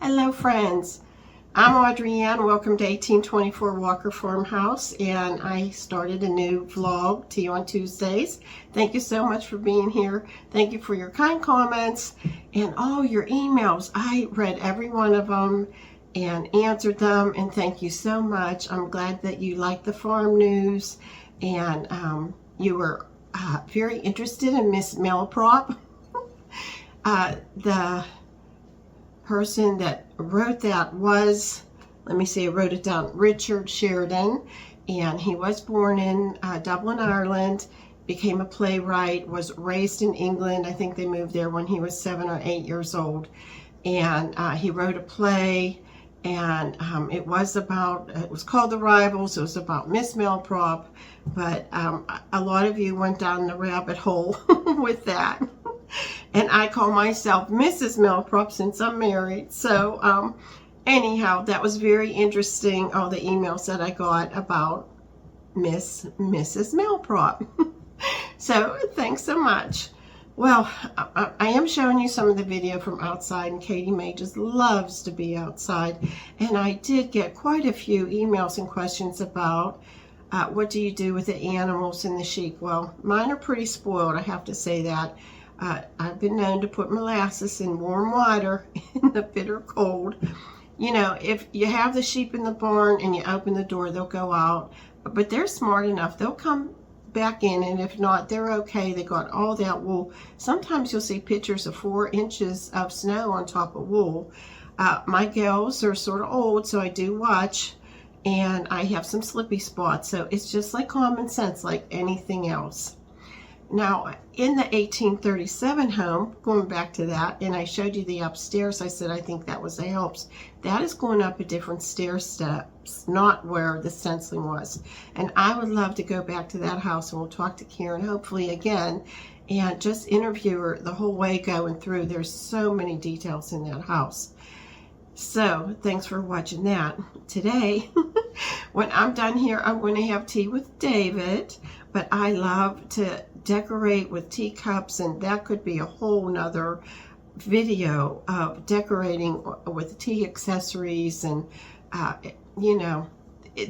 Hello friends, I'm Audrey Ann. Welcome to 1824 Walker Farmhouse, and I started a new vlog, Tea on Tuesdays. Thank you so much for being here. Thank you for your kind comments and all your emails. I read every one of them and answered them, and thank you so much. I'm glad that you like the farm news, and you were very interested in Miss Malaprop. The person that wrote that was, let me see, I wrote it down, Richard Sheridan, and he was born in Dublin, Ireland, became a playwright, was raised in England. I think they moved there when he was 7 or 8 years old, and he wrote a play, and it was called The Rivals. It was about Miss Malaprop, but a lot of you went down the rabbit hole with that. And I call myself Mrs. Malaprop since I'm married. So anyhow, that was very interesting, all the emails that I got about Mrs. Malaprop. So thanks so much. Well, I am showing you some of the video from outside, and Katie Mae just loves to be outside. And I did get quite a few emails and questions about what do you do with the animals and the sheep. Well, mine are pretty spoiled, I have to say that. I've been known to put molasses in warm water in the bitter cold. You know, if you have the sheep in the barn and you open the door, they'll go out. But they're smart enough. They'll come back in, and if not, they're okay. They got all that wool. Sometimes you'll see pictures of 4 inches of snow on top of wool. My gals are sort of old, so I do watch, and I have some slippy spots. So it's just like common sense, like anything else. Now, in the 1837 home, going back to that, and I showed you the upstairs, I said I think that was the helps. That is going up a different stair steps, not where the stenciling was. And I would love to go back to that house, and we'll talk to Karen hopefully again, and just interview her the whole way going through. There's so many details in that house. So thanks for watching that. Today, when I'm done here, I'm going to have tea with David, but I love to decorate with teacups, and that could be a whole nother video of decorating with tea accessories, and you know,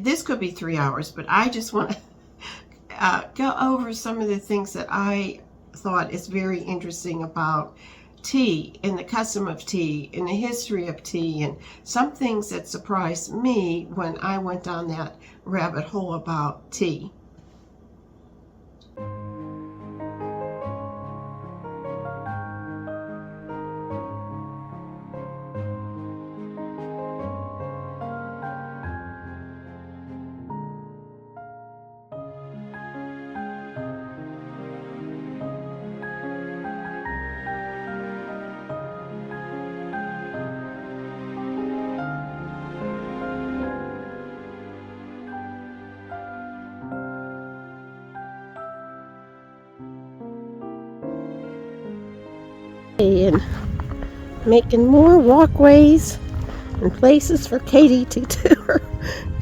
this could be 3 hours, but I just want to go over some of the things that I thought is very interesting about tea and the custom of tea and the history of tea, and some things that surprised me when I went down that rabbit hole about tea. And making more walkways and places for Katie to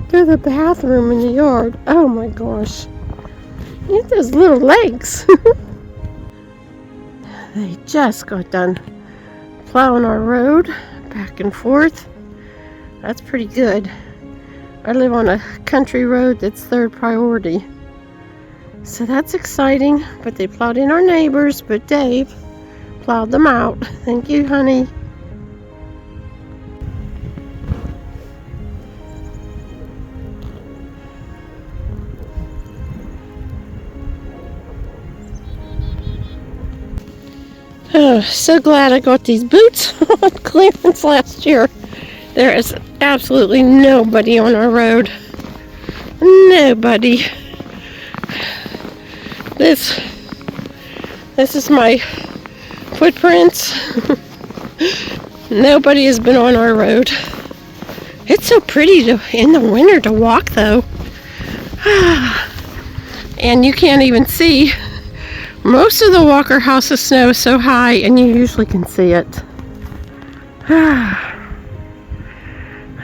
do the bathroom in the yard. Oh my gosh, look at those little legs. They just got done plowing our road back and forth. That's pretty good. I live on a country road that's 3rd priority, so that's exciting. But they plowed in our neighbors, but Dave plowed them out. Thank you, honey. Oh, so glad I got these boots on clearance last year. There is absolutely nobody on our road. Nobody. This is my footprints. Nobody has been on our road. It's so pretty in the winter to walk, though. And you can't even see. Most of the Walker House's snow is so high, and you usually can see it.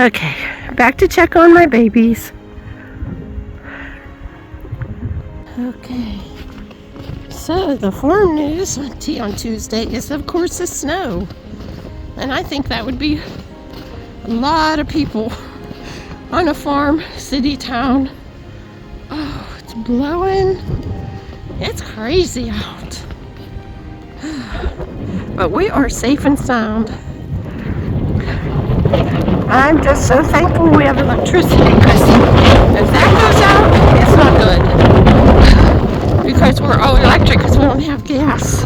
Okay, back to check on my babies. Okay. So the farm news on Tea on Tuesday is, of course, the snow. And I think that would be A lot of people on a farm, city, town. Oh, it's blowing. It's crazy out. But we are safe and sound. I'm just so thankful we have electricity, because if that goes out, it's not good. Because we're all electric, because we don't have gas.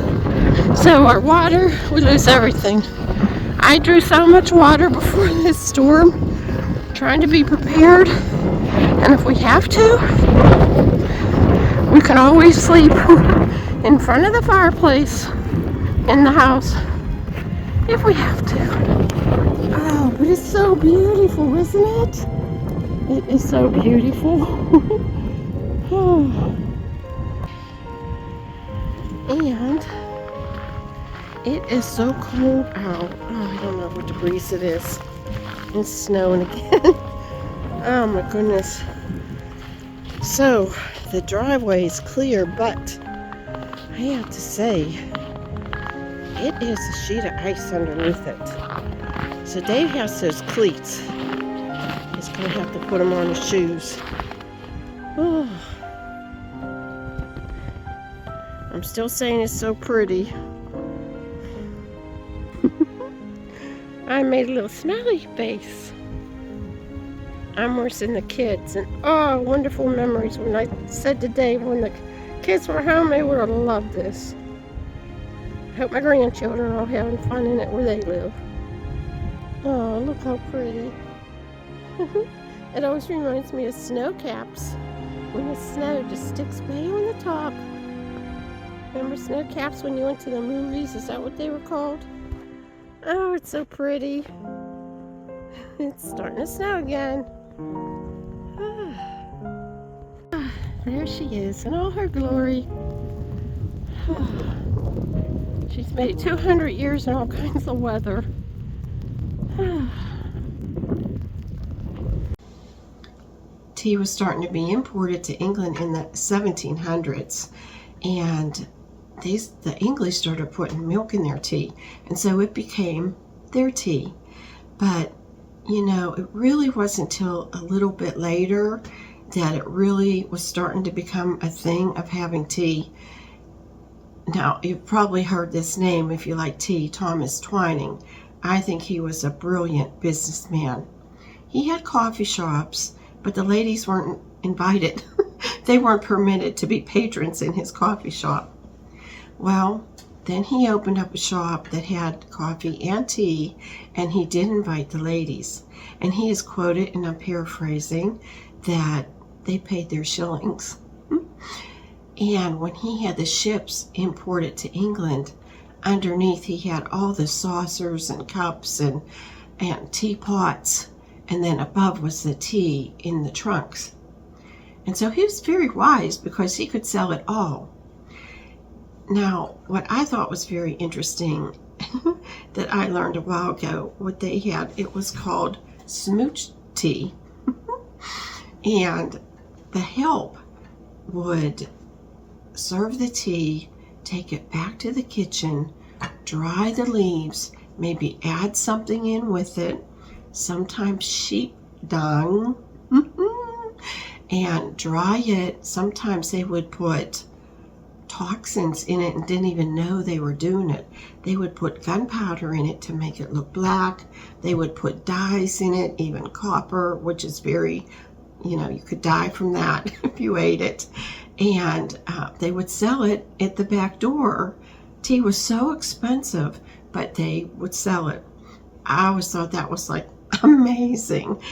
So our water, we lose everything. I drew so much water before this storm, trying to be prepared. And if we have to, we can always sleep in front of the fireplace in the house if we have to. Oh, but it's so beautiful, isn't it? It is so beautiful. And it is so cold out. Oh, I don't know what degrees it is. It's snowing again. Oh my goodness. So the driveway is clear, but I have to say, it is a sheet of ice underneath it. So Dave has those cleats. He's going to have to put them on his shoes. Oh. I'm still saying it's so pretty. I made a little smiley face. I'm worse than the kids. And oh, wonderful memories. When I said to Dave, when the kids were home, they would have loved this. I hope my grandchildren are all having fun in it where they live. Oh, look how pretty. It always reminds me of snow caps. When the snow just sticks way on the top. Remember snow caps when you went to the movies? Is that what they were called? Oh, it's so pretty. It's starting to snow again. There she is in all her glory. She's made it 200 years in all kinds of weather. Tea was starting to be imported to England in the 1700s, and the English started putting milk in their tea, and so it became their tea. But you know, it really wasn't until a little bit later that it really was starting to become a thing of having tea. Now, you've probably heard this name if you like tea, Thomas Twining. I think he was a brilliant businessman. He had coffee shops, but the ladies weren't invited. They weren't permitted to be patrons in his coffee shop. Well, then he opened up a shop that had coffee and tea, and he did invite the ladies. And he is quoted, and I'm paraphrasing, that they paid their shillings. And when he had the ships imported to England, underneath he had all the saucers and cups and teapots, and then above was the tea in the trunks. And so he was very wise because he could sell it all. Now, what I thought was very interesting that I learned a while ago, what they had, it was called smooch tea. And the help would serve the tea, take it back to the kitchen, dry the leaves, maybe add something in with it, sometimes sheep dung, and dry it. Sometimes they would put toxins in it and didn't even know they were doing it. They would put gunpowder in it to make it look black. They would put dyes in it, even copper, which is very, you could die from that if you ate it. And they would sell it at the back door. Tea was so expensive, but they would sell it. I always thought that was like amazing.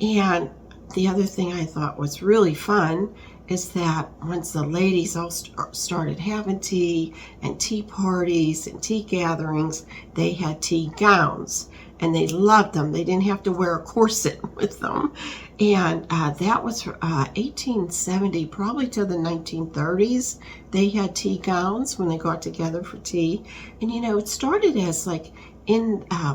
And the other thing I thought was really fun is that once the ladies all started having tea and tea parties and tea gatherings, they had tea gowns and they loved them. They didn't have to wear a corset with them. And that was 1870, probably to the 1930s. They had tea gowns when they got together for tea. And it started as like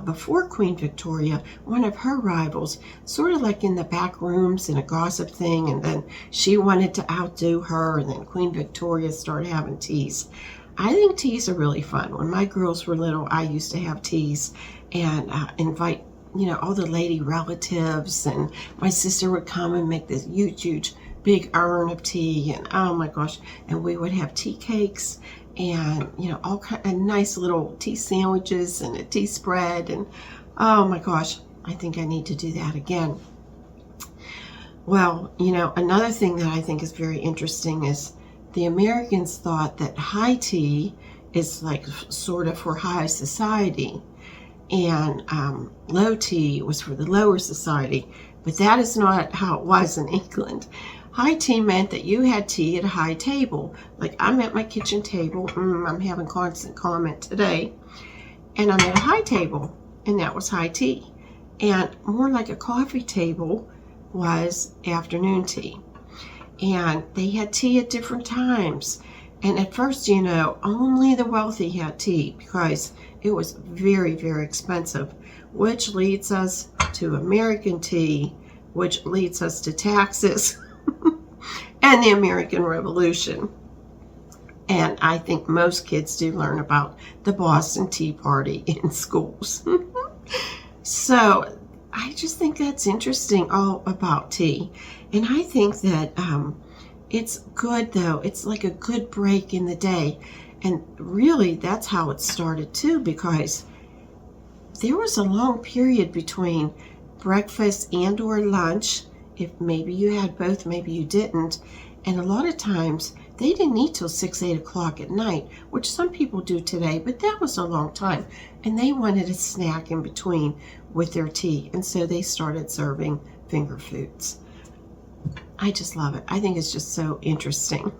before Queen Victoria, one of her rivals, sort of like in the back rooms in a gossip thing, and then she wanted to outdo her, and then Queen Victoria started having teas. I think teas are really fun. When my girls were little, I used to have teas and invite you know, all the lady relatives, and my sister would come and make this huge big urn of tea, and oh my gosh, and we would have tea cakes and, you know, all kind of nice little tea sandwiches and a tea spread, and oh my gosh, I think I need to do that again. Well, you know, another thing that I think is very interesting is the Americans thought that high tea is like sort of for high society, and low tea was for the lower society, but that is not how it was in England. High tea meant that you had tea at a high table. Like I'm at my kitchen table, I'm having constant comment today, and I'm at a high table, and that was high tea. And more like a coffee table was afternoon tea. And they had tea at different times. And at first, you know, only the wealthy had tea because it was very, very expensive, which leads us to American tea, which leads us to taxes and the American Revolution. And I think most kids do learn about the Boston Tea Party in schools. So I just think that's interesting all about tea. And I think that it's good, though. It's like a good break in the day. And really, that's how it started, too, because there was a long period between breakfast and or lunch. If maybe you had both, maybe you didn't. And a lot of times, they didn't eat till 6, 8 o'clock at night, which some people do today, but that was a long time. And they wanted a snack in between with their tea. And so they started serving finger foods. I just love it. I think it's just so interesting.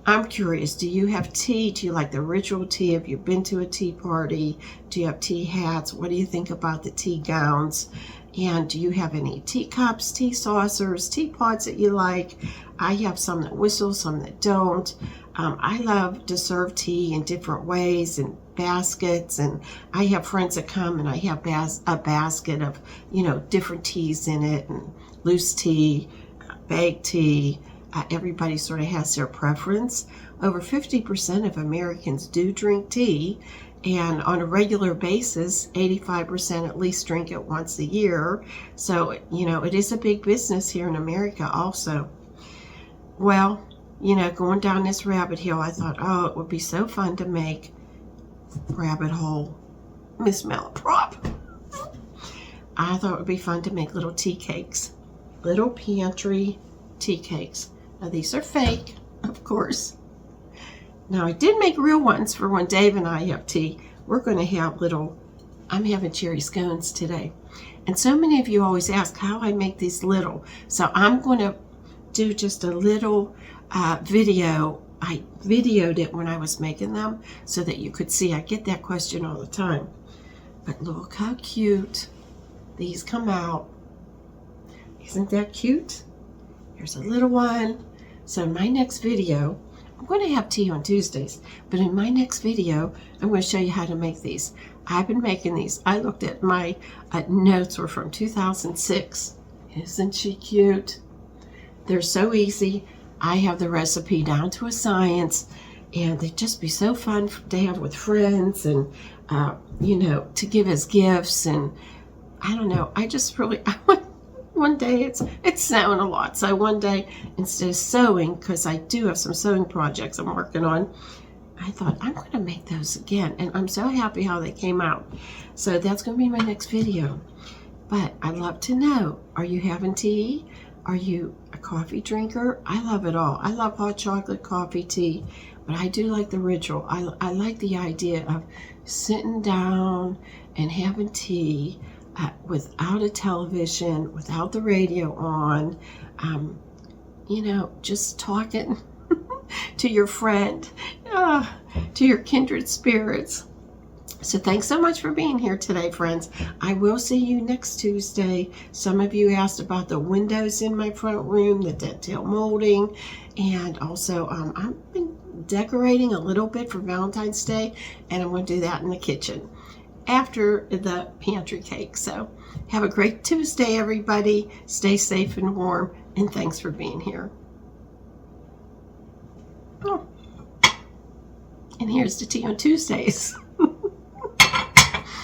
I'm curious, do you have tea? Do you like the ritual tea? Have you been to a tea party? Do you have tea hats? What do you think about the tea gowns? And do you have any teacups, tea saucers, teapots that you like? I have some that whistle, some that don't. I love to serve tea in different ways, in baskets, and I have friends that come and I have a basket of, you know, different teas in it, and loose tea, baked tea. Everybody sort of has their preference. Over 50% of Americans do drink tea, and on a regular basis, 85% at least drink it once a year. So, you know, it is a big business here in America also. Well, you know, going down this rabbit hole, I thought, oh, it would be so fun to make rabbit hole Miss Malaprop. I thought it would be fun to make little tea cakes, little pantry tea cakes. Now, these are fake, of course. Now, I did make real ones for when Dave and I have tea. We're going to have little, I'm having cherry scones today. And so many of you always ask how I make these little. So I'm going to do just a little video. I videoed it when I was making them so that you could see. I get that question all the time. But look how cute these come out. Isn't that cute? Here's a little one. So in my next video, I'm going to have tea on Tuesdays, but in my next video, I'm going to show you how to make these. I've been making these. I looked at my notes were from 2006. Isn't she cute? They're so easy. I have the recipe down to a science, and they'd just be so fun to have with friends, and you know, to give as gifts. And I don't know, I just really, one day it's snowing a lot, so one day instead of sewing, because I do have some sewing projects I'm working on, I thought I'm going to make those again, and I'm so happy how they came out. So that's going to be my next video. But I'd love to know, are you having tea? Are you a coffee drinker? I love it all. I love hot chocolate, coffee, tea, but I do like the ritual. I like the idea of sitting down and having tea without a television, without the radio on, you know, just talking to your friend, to your kindred spirits. So thanks so much for being here today, friends. I will see you next Tuesday. Some of you asked about the windows in my front room, the dead-tail molding, and also I've been decorating a little bit for Valentine's Day, and I'm going to do that in the kitchen after the pantry cake. So have a great Tuesday, everybody. Stay safe and warm, and thanks for being here. Oh. And here's the tea on Tuesdays.